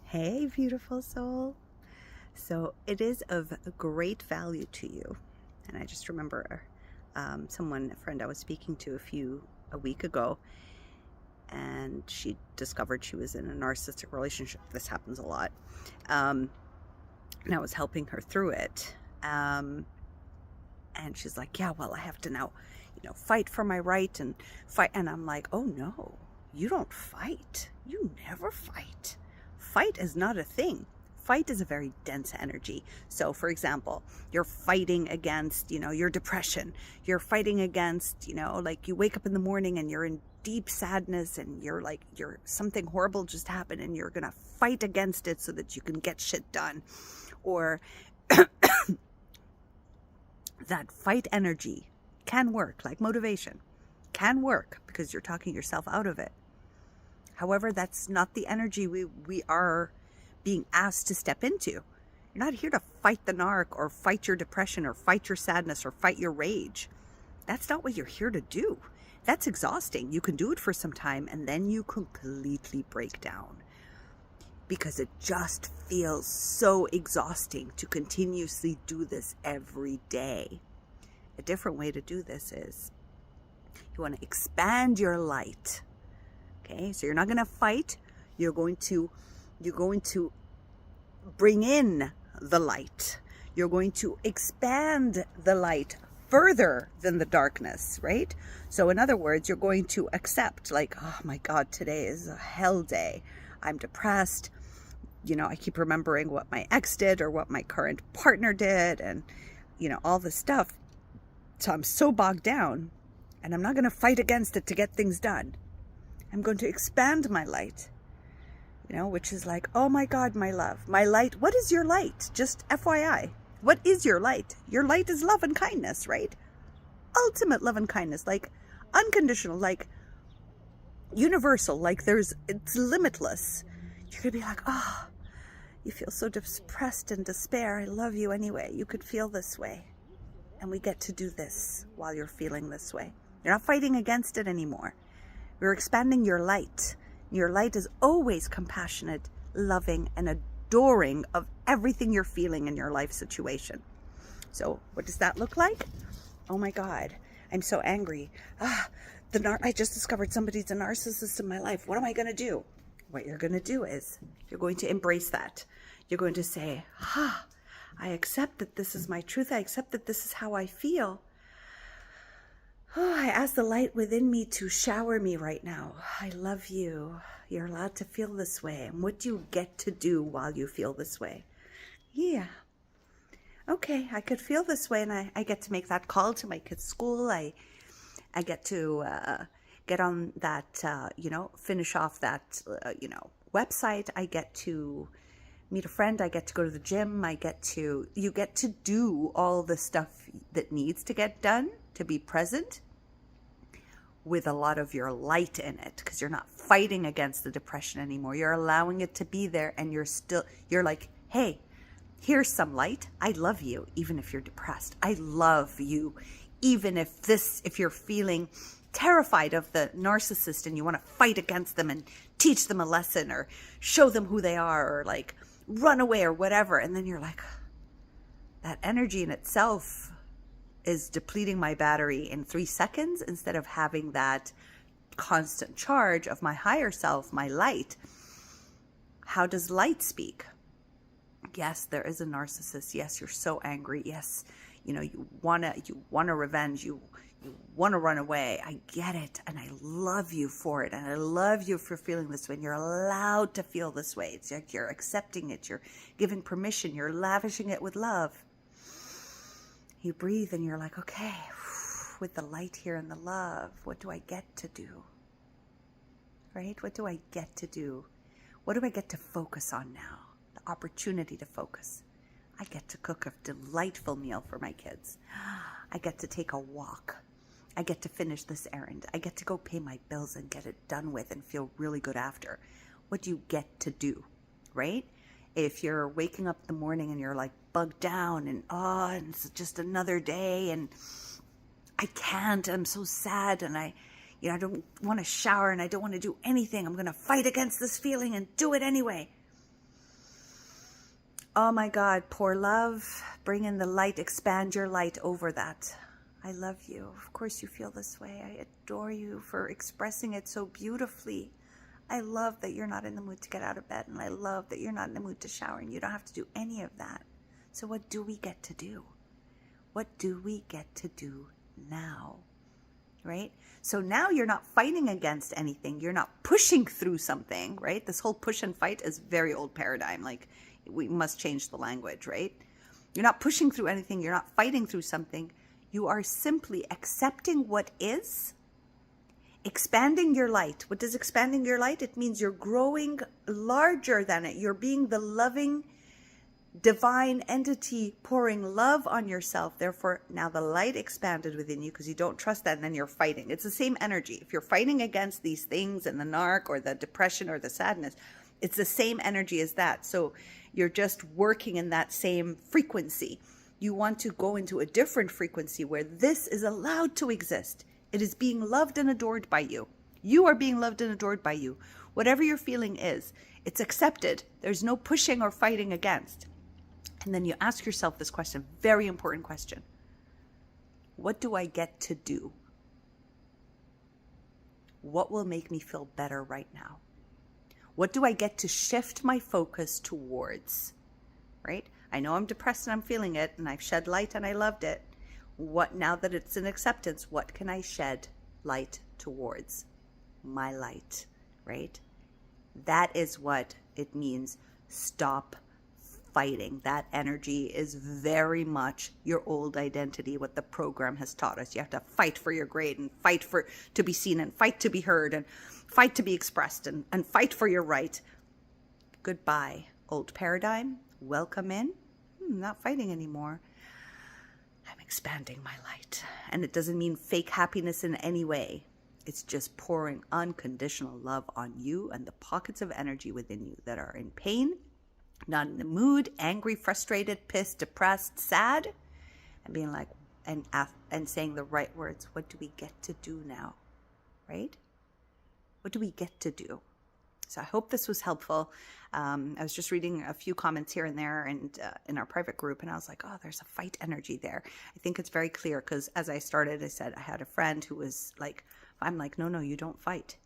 Hey, beautiful soul. So it is of great value to you. And I just remember a friend I was speaking to a week ago, and she discovered she was in a narcissistic relationship. This happens a lot. And I was helping her through it. And she's like, yeah, well, I have to now, fight for my right and fight. And I'm like, oh no, you don't fight. You never fight. Fight is not a thing. Fight is a very dense energy. So for example, you're fighting against, your depression. You're fighting against, like you wake up in the morning and you're in deep sadness and you're something horrible just happened and you're going to fight against it so that you can get shit done. Or that fight energy can work, like motivation can work because you're talking yourself out of it. However, that's not the energy we are being asked to step into. You're not here to fight the narc or fight your depression or fight your sadness or fight your rage. That's not what you're here to do. That's exhausting. You can do it for some time and then you completely break down because it just feels so exhausting to continuously do this every day. A different way to do this is you want to expand your light. Okay, so you're not going to fight. You're going to bring in the light. You're going to expand the light further than the darkness, right? So in other words, you're going to accept, like, oh my God, today is a hell day. I'm depressed. I keep remembering what my ex did or what my current partner did and, all this stuff. So I'm so bogged down and I'm not going to fight against it to get things done. I'm going to expand my light, which is like, oh my God, my love, my light. What is your light? Just FYI. What is your light? Your light is love and kindness, right? Ultimate love and kindness, like unconditional, like universal, like it's limitless. You're going to be like, oh, you feel so depressed and despair. I love you anyway. You could feel this way. And we get to do this while you're feeling this way. You're not fighting against it anymore. You're expanding your light. Your light is always compassionate, loving, and adoring of everything you're feeling in your life situation. So what does that look like? Oh my God, I'm so angry. I just discovered somebody's a narcissist in my life. What am I going to do? What you're going to do is you're going to embrace that. You're going to say, I accept that this is my truth. I accept that this is how I feel. Oh, I ask the light within me to shower me right now. I love you. You're allowed to feel this way. And what do you get to do while you feel this way? Yeah. Okay, I could feel this way and I get to make that call to my kid's school. I get to get on that, finish off that, website. I get to meet a friend. I get to go to the gym. You get to do all the stuff that needs to get done to be present with a lot of your light in it, because you're not fighting against the depression anymore. You're allowing it to be there and you're like, hey, here's some light. I love you even if you're depressed. I love you even if you're feeling terrified of the narcissist and you want to fight against them and teach them a lesson or show them who they are or like run away or whatever. And then you're like, that energy in itself is depleting my battery in 3 seconds instead of having that constant charge of my higher self, my light. How does light speak? Yes, there is a narcissist. Yes, you're so angry. Yes, you want to revenge. You want to run away. I get it. And I love you for it. And I love you for feeling this way. And you're allowed to feel this way. It's like you're accepting it. You're giving permission. You're lavishing it with love. You breathe and you're like, okay, with the light here and the love, what do I get to do? Right? What do I get to do? What do I get to focus on now? The opportunity to focus. I get to cook a delightful meal for my kids. I get to take a walk. I get to finish this errand. I get to go pay my bills and get it done with and feel really good after. What do you get to do? Right? If you're waking up in the morning and you're like bugged down and it's just another day and I can't, I'm so sad and I don't want to shower and I don't want to do anything. I'm going to fight against this feeling and do it anyway. Oh my God, pour love, bring in the light, expand your light over that. I love you. Of course you feel this way. I adore you for expressing it so beautifully. I love that you're not in the mood to get out of bed, and I love that you're not in the mood to shower, and you don't have to do any of that. So what do we get to do? What do we get to do now? Right? So now you're not fighting against anything. You're not pushing through something, right? This whole push and fight is very old paradigm. Like, we must change the language, right? You're not pushing through anything. You're not fighting through something. You are simply accepting what is, expanding your light. What does expanding your light? It means you're growing larger than it. You're being the loving, divine entity pouring love on yourself. Therefore, now the light expanded within you because you don't trust that, and then you're fighting. It's the same energy. If you're fighting against these things and the narc or the depression or the sadness, it's the same energy as that. So you're just working in that same frequency. You want to go into a different frequency where this is allowed to exist. It is being loved and adored by you. You are being loved and adored by you. Whatever your feeling is, it's accepted. There's no pushing or fighting against. And then you ask yourself this question, very important question. What do I get to do? What will make me feel better right now? What do I get to shift my focus towards? Right? I know I'm depressed and I'm feeling it, and I've shed light and I loved it. What, now that it's in acceptance, what can I shed light towards? My light, right? That is what it means. Stop fighting. That energy is very much your old identity, what the program has taught us. You have to fight for your grade, and fight for to be seen, and fight to be heard, and fight to be expressed, and fight for your right. Goodbye, old paradigm. Welcome in. Not fighting anymore. I'm expanding my light. And it doesn't mean fake happiness in any way. It's just pouring unconditional love on you and the pockets of energy within you that are in pain, not in the mood, angry, frustrated, pissed, depressed, sad, and being like, and saying the right words. What do we get to do now? Right? What do we get to do? So I hope this was helpful. I was just reading a few comments here and there, and in our private group, and I was like, oh, there's a fight energy there. I think it's very clear, because as I started, I said I had a friend who was like, I'm like, no, you don't fight.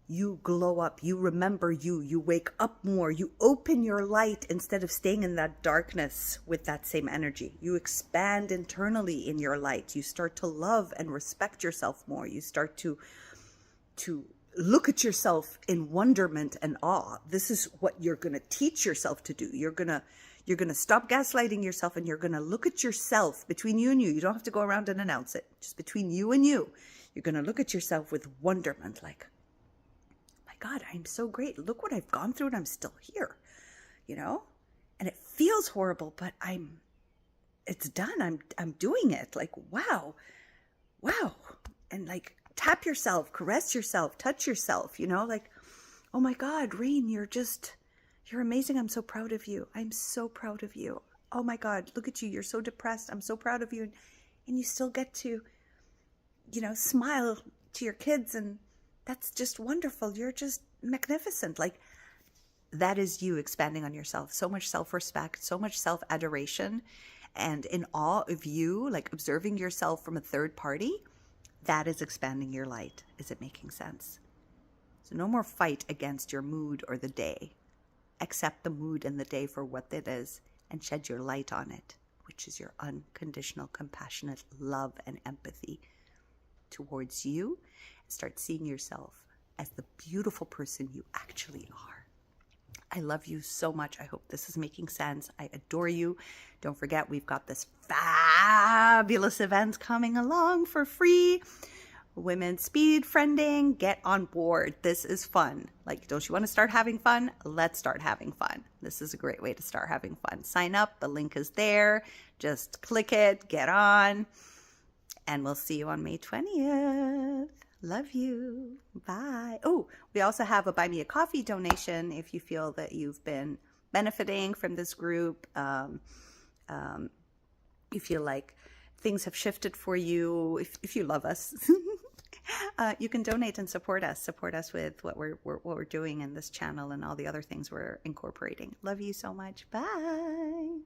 You glow up. You remember you. You wake up more. You open your light instead of staying in that darkness with that same energy. You expand internally in your light. You start to love and respect yourself more. You start to look at yourself in wonderment and awe. This is what you're going to teach yourself to do. You're going to stop gaslighting yourself, and you're going to look at yourself between you and you. You don't have to go around and announce it. Just between you and you. You're going to look at yourself with wonderment, like, my God, I'm so great. Look what I've gone through, and I'm still here, and it feels horrible, but it's done. I'm doing it. Like, wow. And like, tap yourself, caress yourself, touch yourself, like, oh my God, Rain, you're amazing. I'm so proud of you. I'm so proud of you. Oh my God, look at you. You're so depressed. I'm so proud of you. And you still get to, smile to your kids. And that's just wonderful. You're just magnificent. Like, that is you expanding on yourself. So much self-respect, so much self-adoration, and in awe of you, like observing yourself from a third party. That is expanding your light. Is it making sense? So no more fight against your mood or the day. Accept the mood and the day for what it is, and shed your light on it, which is your unconditional, compassionate love and empathy towards you. Start seeing yourself as the beautiful person you actually are. I love you so much. I hope this is making sense. I adore you. Don't forget, we've got this fabulous event coming along for free. Women speed friending. Get on board. This is fun. Like, don't you want to start having fun? Let's start having fun. This is a great way to start having fun. Sign up. The link is there. Just click it. Get on. And we'll see you on May 20th. Love you. Bye. Oh, we also have a Buy Me a Coffee donation if you feel that you've been benefiting from this group. You feel like things have shifted for you. If you love us, You can donate and support us with what we're doing in this channel and all the other things we're incorporating. Love you so much. Bye.